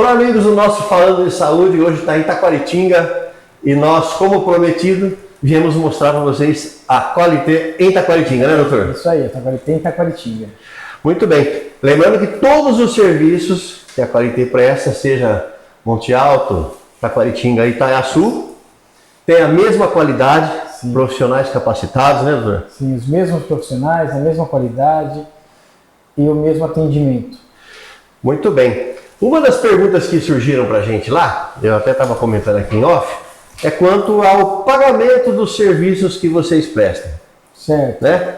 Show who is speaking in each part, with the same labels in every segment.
Speaker 1: Olá, amigos, o nosso Falando de Saúde hoje está em Taquaritinga e nós, como prometido, viemos mostrar para vocês a Qualité em Taquaritinga, né, doutor?
Speaker 2: Isso aí, a Qualité em Taquaritinga.
Speaker 1: Muito bem. Lembrando que todos os serviços que a Qualité presta, seja Monte Alto, Taquaritinga e Itaiaçu, tem a mesma qualidade, sim, profissionais capacitados, né, doutor?
Speaker 2: Sim, os mesmos profissionais, a mesma qualidade e o mesmo atendimento.
Speaker 1: Muito bem. Uma das perguntas que surgiram para a gente lá, eu até estava comentando aqui em off, é quanto ao pagamento dos serviços que vocês prestam.
Speaker 2: Certo.
Speaker 1: Né?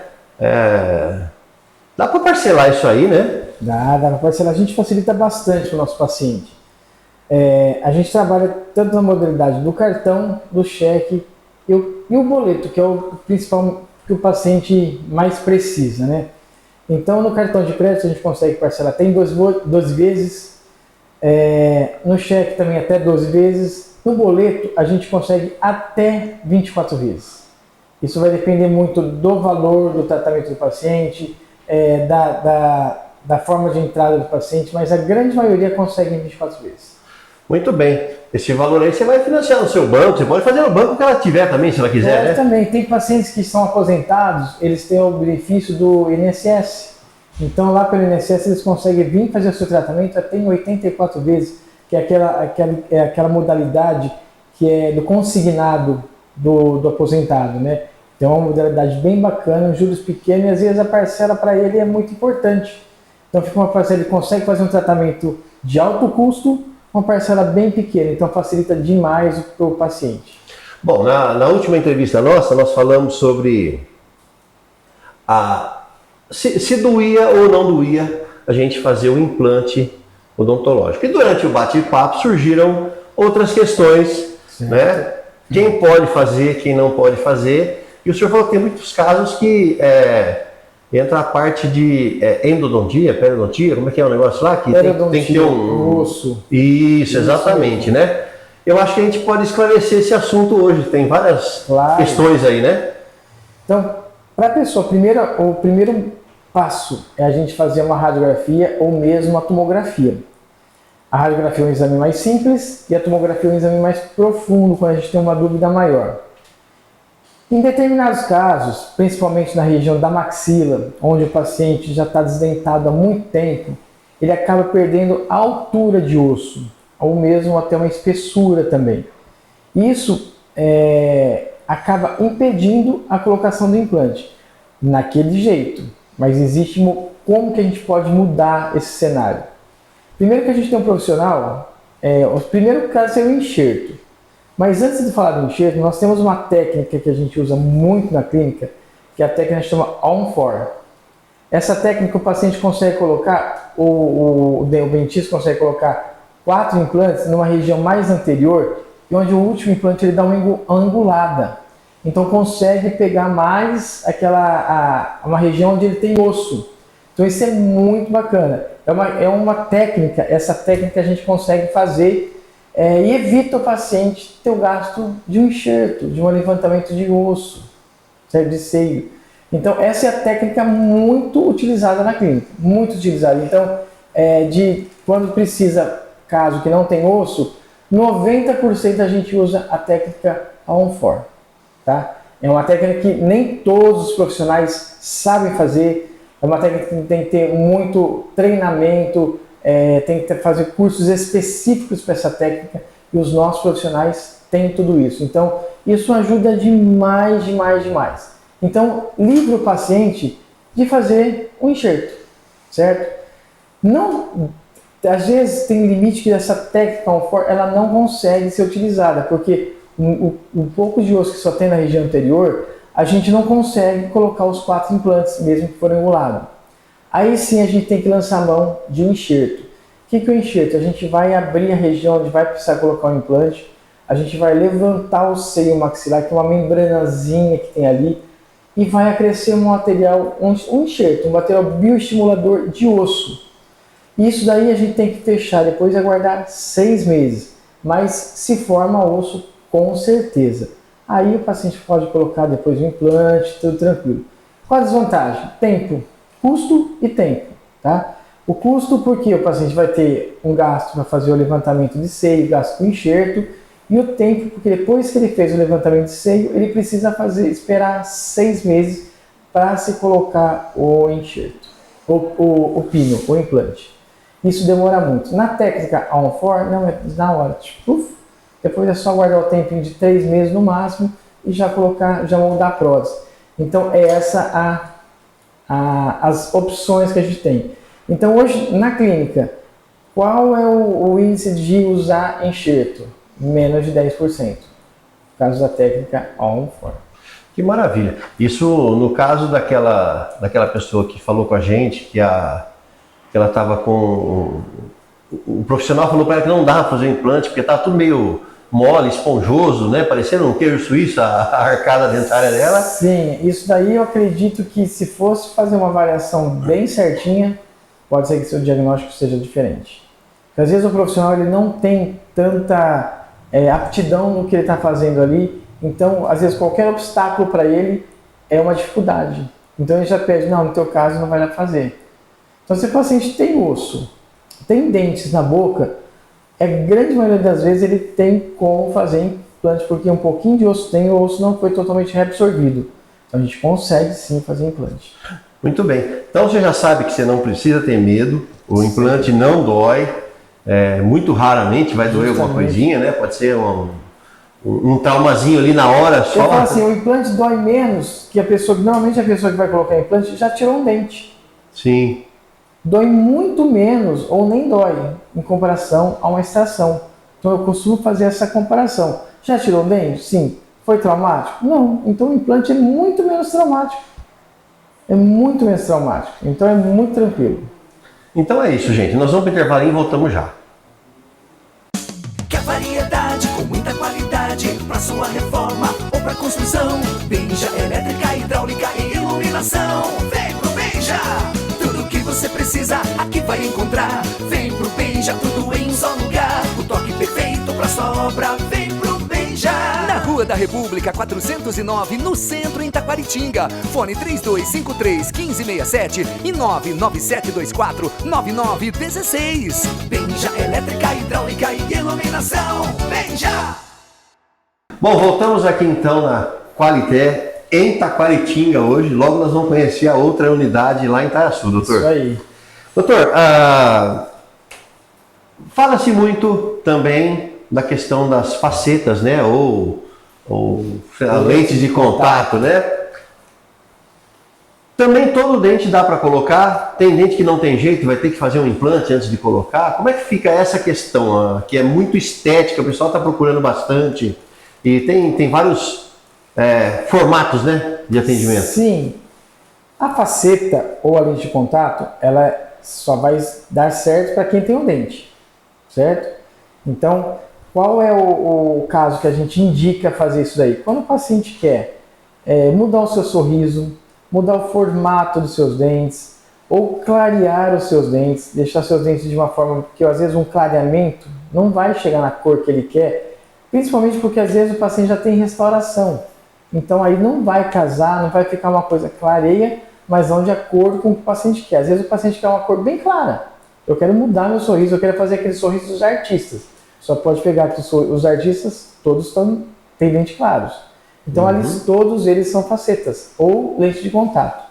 Speaker 1: Dá para parcelar isso aí, né?
Speaker 2: Dá para parcelar. A gente facilita bastante para o nosso paciente. A gente trabalha tanto na modalidade do cartão, do cheque e o boleto, que é o principal que o paciente mais precisa, né? Então, no cartão de crédito a gente consegue parcelar até em 12 vezes, no cheque também até 12 vezes, no boleto a gente consegue até 24 vezes. Isso vai depender muito do valor do tratamento do paciente, da forma de entrada do paciente, mas a grande maioria consegue em 24 vezes.
Speaker 1: Muito bem. Esse valor aí você vai financiar no seu banco, você pode fazer no banco que ela tiver também, se ela quiser, né?
Speaker 2: Também. Tem pacientes que são aposentados, eles têm o benefício do INSS. Então lá pelo INSS eles conseguem vir fazer o seu tratamento até em 84 vezes, que é aquela modalidade que é do consignado do aposentado, né? Então é uma modalidade bem bacana, juros pequenos e às vezes a parcela para ele é muito importante. Então fica uma parcela, ele consegue fazer um tratamento de alto custo, uma parcela bem pequena, então facilita demais para o paciente.
Speaker 1: Bom, na última entrevista nossa, nós falamos sobre se doía ou não doía a gente fazer o implante odontológico. E durante o bate-papo surgiram outras questões, certo, né? Quem pode fazer, quem não pode fazer. E o senhor falou que tem muitos casos que entra a parte de endodontia, periodontia, como é que é o negócio lá? Que tem que ter um
Speaker 2: osso.
Speaker 1: Isso, exatamente, né? Eu acho que a gente pode esclarecer esse assunto hoje, tem várias questões aí, né?
Speaker 2: Então, para a pessoa, o primeiro passo é a gente fazer uma radiografia ou mesmo uma tomografia. A radiografia é um exame mais simples e a tomografia é um exame mais profundo, quando a gente tem uma dúvida maior. Em determinados casos, principalmente na região da maxila, onde o paciente já está desdentado há muito tempo, ele acaba perdendo a altura de osso, ou mesmo até uma espessura também. Isso acaba impedindo a colocação do implante naquele jeito. Mas existe como que a gente pode mudar esse cenário. Primeiro que a gente tem um profissional, o primeiro caso é o enxerto. Mas antes de falar do enxerto, nós temos uma técnica que a gente usa muito na clínica, que é a técnica que chama On-4. Essa técnica o paciente consegue colocar, o dentista consegue colocar 4 implantes numa região mais anterior, e onde o último implante ele dá uma angulada. Então consegue pegar mais uma região onde ele tem osso. Então isso é muito bacana. É uma técnica, essa técnica a gente consegue fazer e evita o paciente ter o gasto de um enxerto, de um levantamento de osso, certo? De seio. Então essa é a técnica muito utilizada na clínica, muito utilizada. Então quando precisa, caso que não tem osso, 90% a gente usa a técnica On-4. Tá? É uma técnica que nem todos os profissionais sabem fazer, é uma técnica que tem que ter muito treinamento, tem que fazer cursos específicos para essa técnica e os nossos profissionais têm tudo isso. Então, isso ajuda demais. Então, livre o paciente de fazer um enxerto, certo? Às vezes tem limite que essa técnica ela não consegue ser utilizada, porque o pouco de osso que só tem na região anterior, a gente não consegue colocar os 4 implantes, mesmo que forem angulados. Aí sim a gente tem que lançar a mão de um enxerto. O que é o enxerto? A gente vai abrir a região onde vai precisar colocar o implante, a gente vai levantar o seio maxilar, que é uma membranazinha que tem ali, e vai acrescer um material, um enxerto, um material bioestimulador de osso. Isso daí a gente tem que fechar depois e aguardar 6 meses, mas se forma osso com certeza. Aí o paciente pode colocar depois o implante, tudo tranquilo. Qual a desvantagem? Tempo. Custo e tempo. Tá? O custo, porque o paciente vai ter um gasto para fazer o levantamento de seio, gasto com enxerto, e o tempo, porque depois que ele fez o levantamento de seio, ele precisa esperar 6 meses para se colocar o enxerto, o pino, o implante. Isso demora muito. Na técnica On4, não é na hora, tipo, depois é só guardar o tempinho de 3 meses no máximo e já moldar a prótese. Então, é essa as opções que a gente tem. Então, hoje, na clínica, qual é o índice de usar enxerto? Menos de 10%, no caso da técnica On4.
Speaker 1: Que maravilha. Isso no caso daquela pessoa que falou com a gente, que ela estava com... O profissional falou para ela que não dava para fazer implante, porque estava tudo meio mole, esponjoso, né? Parecendo um queijo suíço, a arcada dentária dela.
Speaker 2: Sim, isso daí eu acredito que se fosse fazer uma avaliação bem certinha, pode ser que seu diagnóstico seja diferente. Porque às vezes o profissional ele não tem tanta aptidão no que ele está fazendo ali, então às vezes qualquer obstáculo para ele é uma dificuldade. Então ele já pede, não, no teu caso não vai dar para fazer. Então se o paciente tem osso, tem dentes na boca, grande maioria das vezes ele tem como fazer implante, porque um pouquinho de osso tem, o osso não foi totalmente reabsorvido. Então a gente consegue sim fazer implante.
Speaker 1: Muito bem. Então você já sabe que você não precisa ter medo, o implante não dói, muito raramente vai doer alguma coisinha, né? Pode ser um traumazinho ali na hora só.
Speaker 2: Eu falo assim, o implante dói menos que normalmente a pessoa que vai colocar implante já tirou um dente.
Speaker 1: Sim.
Speaker 2: Dói muito menos ou nem dói em comparação a uma extração. Então eu costumo fazer essa comparação. Já tirou um dente? Sim. Foi traumático? Não. Então o implante é muito menos traumático. É muito menos traumático. Então é muito tranquilo.
Speaker 1: Então é isso, gente. Nós vamos para o intervalo e voltamos já.
Speaker 3: Quer variedade com muita qualidade para sua reforma ou para construção? Benja Elétrica, Hidráulica e Iluminação. Vem pro Benja! Tudo que você precisa aqui vai encontrar. Vem pro Benja, tudo em um só lugar. O toque perfeito pra sua obra. Vem pro Benja! Na Rua da República 409, no centro, em Taquaritinga. Fone 3253-1567 e 99724-9916. Benja Elétrica, Hidráulica e Iluminação. Benja!
Speaker 1: Bom, voltamos aqui então na Qualité, em Taquaritinga hoje. Logo nós vamos conhecer a outra unidade lá em Itaiaçu, doutor.
Speaker 2: Isso aí.
Speaker 1: Doutor, fala-se muito também da questão das facetas, né? Ou lentes de contato, né? Também todo dente dá para colocar? Tem dente que não tem jeito, vai ter que fazer um implante antes de colocar? Como é que fica essa questão, que é muito estética, o pessoal está procurando bastante e tem vários formatos, né, de atendimento?
Speaker 2: Sim. A faceta ou a lente de contato, ela só vai dar certo para quem tem um dente, certo? Então, qual é o caso que a gente indica fazer isso daí? Quando o paciente quer mudar o seu sorriso, mudar o formato dos seus dentes, ou clarear os seus dentes, deixar seus dentes de uma forma que às vezes um clareamento não vai chegar na cor que ele quer, principalmente porque às vezes o paciente já tem restauração. Então aí não vai casar, não vai ficar uma coisa clareia, mas não de acordo com o que o paciente quer. Às vezes o paciente quer uma cor bem clara. Eu quero mudar meu sorriso, eu quero fazer aquele sorriso dos artistas. Só pode pegar que os artistas todos têm dentes claros. Então, ali todos eles são facetas ou lente de contato.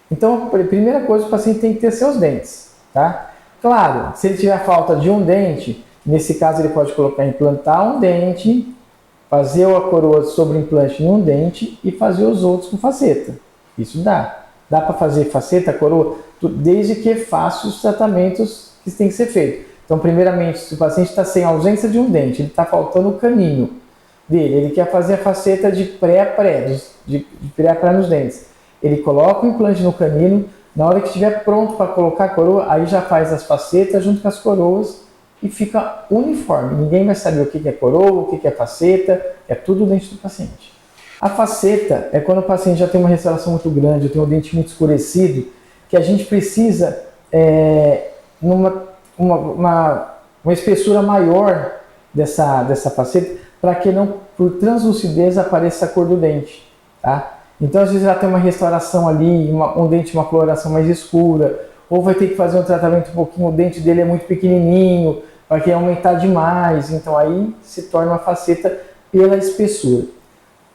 Speaker 2: Então, a primeira coisa, o paciente tem que ter seus dentes, tá? Claro, se ele tiver falta de um dente, nesse caso ele pode implantar um dente, fazer a coroa sobre implante em um dente e fazer os outros com faceta. Isso dá. Dá para fazer faceta, coroa, desde que faça os tratamentos que têm que ser feitos. Então, primeiramente, se o paciente está sem ausência de um dente, ele está faltando o caninho dele, ele quer fazer a faceta de pré a pré, de pré a pré nos dentes. Ele coloca o implante no canino, na hora que estiver pronto para colocar a coroa, aí já faz as facetas junto com as coroas e fica uniforme. Ninguém vai saber o que é coroa, o que é faceta, é tudo dentro do paciente. A faceta é quando o paciente já tem uma restauração muito grande, tem um dente muito escurecido, que a gente precisa uma espessura maior dessa faceta, para que não, por translucidez, apareça a cor do dente, tá? Então, às vezes, já tem uma restauração ali, um dente, uma coloração mais escura, ou vai ter que fazer um tratamento um pouquinho, o dente dele é muito pequenininho, vai querer aumentar demais, então aí se torna uma faceta pela espessura.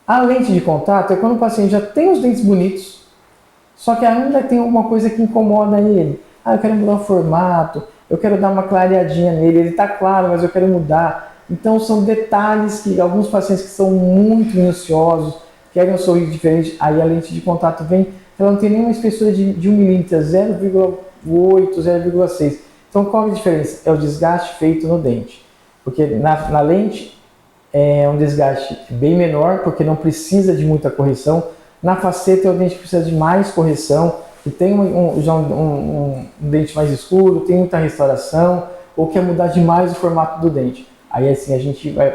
Speaker 2: A lente de contato é quando o paciente já tem os dentes bonitos, só que ainda tem alguma coisa que incomoda ele. Eu quero mudar o formato, eu quero dar uma clareadinha nele, ele está claro, mas eu quero mudar. Então são detalhes que alguns pacientes que são muito minuciosos, querem um sorriso diferente, aí a lente de contato vem, ela não tem nenhuma espessura de 1 milímetro, 0,8, 0,6. Então qual é a diferença? É o desgaste feito no dente. Porque na lente é um desgaste bem menor, porque não precisa de muita correção. Na faceta é o dente que precisa de mais correção, que tem um dente mais escuro, tem muita restauração, ou quer mudar demais o formato do dente. Aí assim a gente vai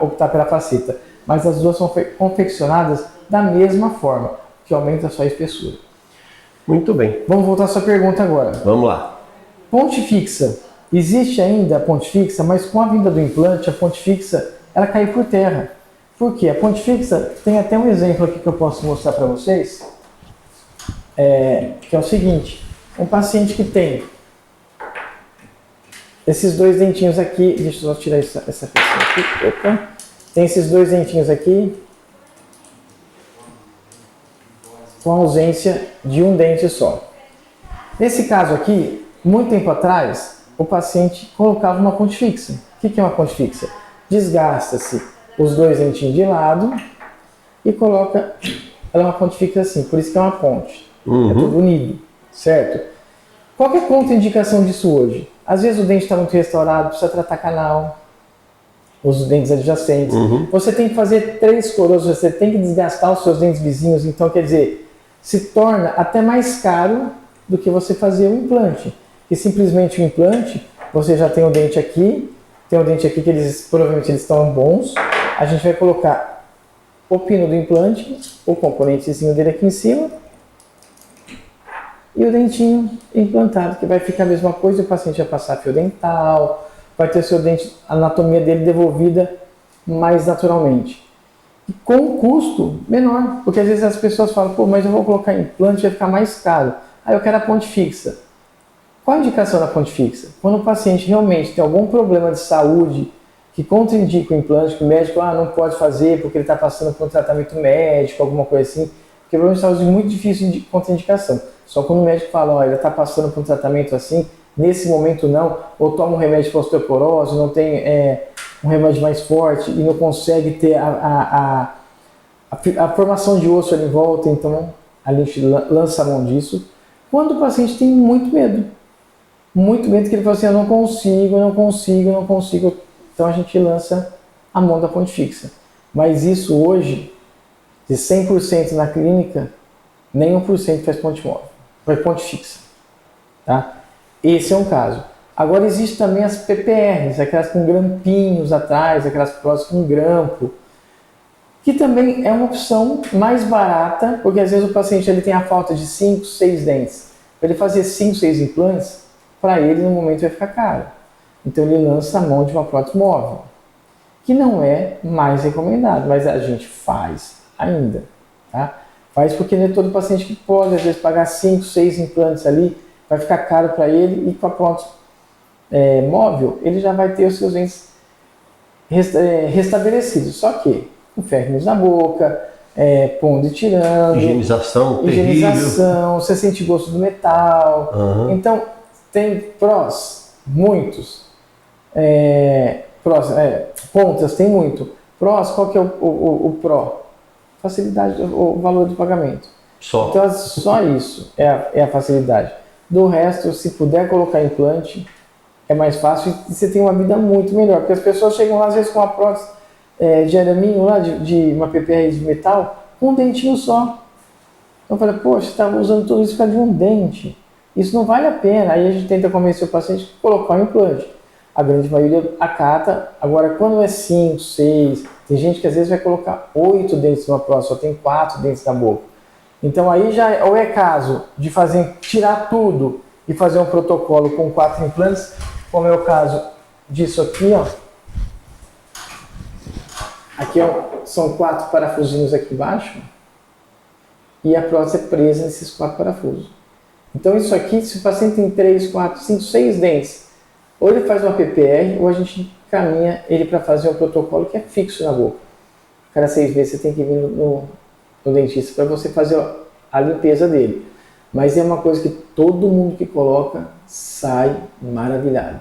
Speaker 2: optar pela faceta. Mas as duas são confeccionadas da mesma forma, que aumenta a sua espessura.
Speaker 1: Muito bem.
Speaker 2: Vamos voltar à sua pergunta agora.
Speaker 1: Vamos lá.
Speaker 2: Ponte fixa. Existe ainda a ponte fixa, mas com a vinda do implante, a ponte fixa ela caiu por terra. Por quê? A ponte fixa, tem até um exemplo aqui que eu posso mostrar para vocês, que é o seguinte, um paciente que tem esses dois dentinhos aqui, deixa eu só tirar essa questão aqui, opa, tem esses dois dentinhos aqui, com ausência de um dente só. Nesse caso aqui, muito tempo atrás, o paciente colocava uma ponte fixa. O que é uma ponte fixa? Desgasta-se os dois dentinhos de lado e coloca, ela é uma ponte fixa assim, por isso que é uma ponte. É tudo unido, certo? Qual que é a contraindicação disso hoje? Às vezes o dente está muito restaurado, precisa tratar canal, os dentes adjacentes. Você tem que fazer 3 coroas, você tem que desgastar os seus dentes vizinhos, então quer dizer, se torna até mais caro do que você fazer o implante. E simplesmente o implante, você já tem o dente aqui, tem o dente aqui que provavelmente eles estão bons, a gente vai colocar o pino do implante, o componentezinho dele aqui em cima, e o dentinho implantado, que vai ficar a mesma coisa, o paciente vai passar fio dental, vai ter o seu dente, a anatomia dele devolvida mais naturalmente. E com um custo menor, porque às vezes as pessoas falam, pô, mas eu vou colocar implante, vai ficar mais caro. Aí eu quero a ponte fixa. Qual a indicação da ponte fixa? Quando o paciente realmente tem algum problema de saúde que contraindica o implante, que o médico não pode fazer porque ele está passando por um tratamento médico, alguma coisa assim, porque o problema de saúde é muito difícil de contraindicação. Só quando o médico fala, ele está passando por um tratamento assim, nesse momento não, ou toma um remédio para osteoporose, não tem um remédio mais forte e não consegue ter a formação de osso ali em volta, então a gente lança a mão disso. Quando o paciente tem muito medo que ele fala assim, eu não consigo, então a gente lança a mão da ponte fixa. Mas isso hoje, de 100% na clínica, nem 1% faz ponte móvel, faz ponte fixa. Tá? Esse é um caso. Agora existe também as PPRs, aquelas com grampinhos atrás, aquelas próteses com grampo, que também é uma opção mais barata, porque às vezes o paciente ele tem a falta de 5, 6 dentes. Para ele fazer 5, 6 implantes, para ele no momento vai ficar caro. Então ele lança a mão de uma prótese móvel, que não é mais recomendado, mas a gente faz ainda. Tá? Faz porque não é todo paciente que pode, às vezes, pagar 5, 6 implantes ali, vai ficar caro para ele, e com a prótese móvel, ele já vai ter os seus dentes restabelecidos. Só que com ferrinhos na boca, pondo e tirando.
Speaker 1: Higienização terrível.
Speaker 2: Você sente gosto do metal. Então, tem prós, muitos. Pontas, tem muito. Prós, qual que é o pró? Facilidade, o valor do pagamento. Então, só isso é a facilidade. Do resto, se puder colocar implante, é mais fácil e você tem uma vida muito melhor. Porque as pessoas chegam lá, às vezes, com uma prótese de araminho lá, de uma PPR de metal, com um dentinho só. Então eu falei, poxa, você está usando tudo isso por causa de um dente. Isso não vale a pena. Aí a gente tenta convencer o paciente a colocar um implante. A grande maioria acata. Agora, quando é 5, 6, tem gente que às vezes vai colocar 8 dentes numa prótese, só tem 4 dentes na boca. Então aí já ou é caso de tirar tudo e fazer um protocolo com 4 implantes, como é o caso disso aqui, ó. Aqui são 4 parafusinhos aqui embaixo e a prótese é presa nesses 4 parafusos. Então isso aqui, se o paciente tem 3, 4, 5, 6 dentes, ou ele faz uma PPR, ou a gente encaminha ele para fazer um protocolo que é fixo na boca. Cada 6 meses você tem que vir no dentista para você fazer a limpeza dele. Mas é uma coisa que todo mundo que coloca sai maravilhado.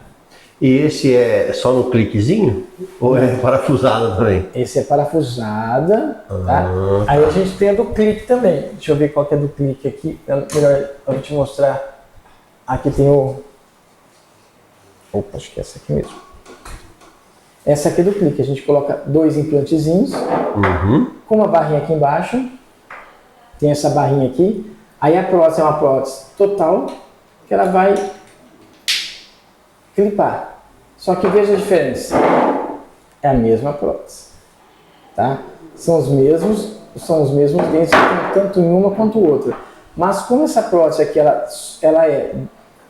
Speaker 1: E esse é só no cliquezinho? Ou é parafusado também?
Speaker 2: Esse é parafusada, tá? Aí a gente tem a do clique também. Deixa eu ver qual que é do clique aqui. Melhor eu te mostrar. Aqui tem o... Opa, acho que é essa aqui mesmo. Essa aqui é do clique. A gente coloca 2 implantezinhos com uma barrinha aqui embaixo. Tem essa barrinha aqui. Aí a prótese é uma prótese total que ela vai clipar. Só que veja a diferença. É a mesma prótese, tá? São os mesmos dentes, tanto em uma quanto outra. Mas como essa prótese aqui, ela é,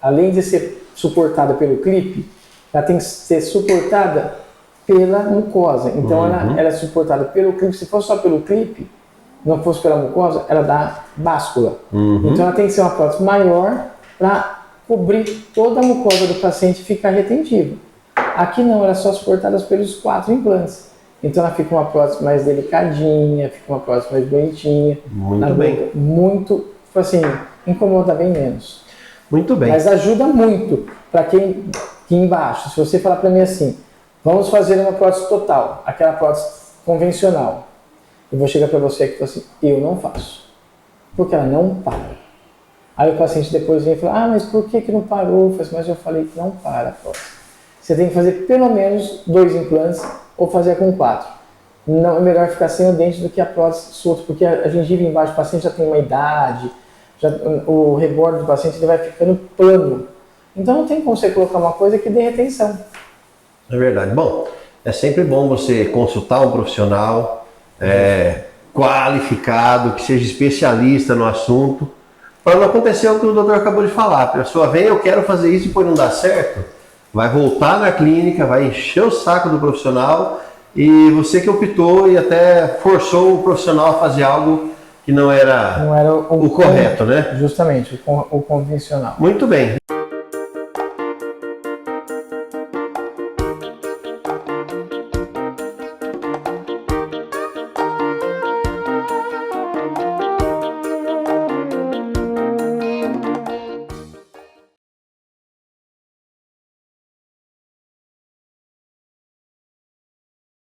Speaker 2: além de ser suportada pelo clipe, ela tem que ser suportada pela mucosa. Então ela é suportada pelo clipe. Se for só pelo clipe, não fosse pela mucosa, ela dá báscula. Então ela tem que ser uma prótese maior para cobrir toda a mucosa do paciente e ficar retentiva. Aqui não, ela é só suportada pelos 4 implantes. Então ela fica uma prótese mais delicadinha, fica uma prótese mais bonitinha.
Speaker 1: Muito bem.
Speaker 2: Boca, muito, assim, incomoda bem menos.
Speaker 1: Muito bem.
Speaker 2: Mas ajuda muito para quem aqui embaixo. Se você falar para mim assim, vamos fazer uma prótese total, aquela prótese convencional. Eu vou chegar para você aqui e falar assim, eu não faço. Porque ela não para. Aí o paciente depois vem e fala, mas por que não parou? Eu falo assim, mas eu falei que não para a prótese. Você tem que fazer pelo menos 2 implantes ou fazer com 4. Não é melhor ficar sem o dente do que a prótese solta, porque a gengiva embaixo do paciente já tem uma idade, o rebordo do paciente ele vai ficando plano. Então não tem como você colocar uma coisa que dê retenção.
Speaker 1: É verdade. Bom, é sempre bom você consultar um profissional qualificado, que seja especialista no assunto, para não acontecer o que o doutor acabou de falar. A pessoa vem, eu quero fazer isso e depois não dá certo. Vai voltar na clínica, vai encher o saco do profissional e você que optou e até forçou o profissional a fazer algo que não era o correto, né?
Speaker 2: Justamente, o convencional.
Speaker 1: Muito bem.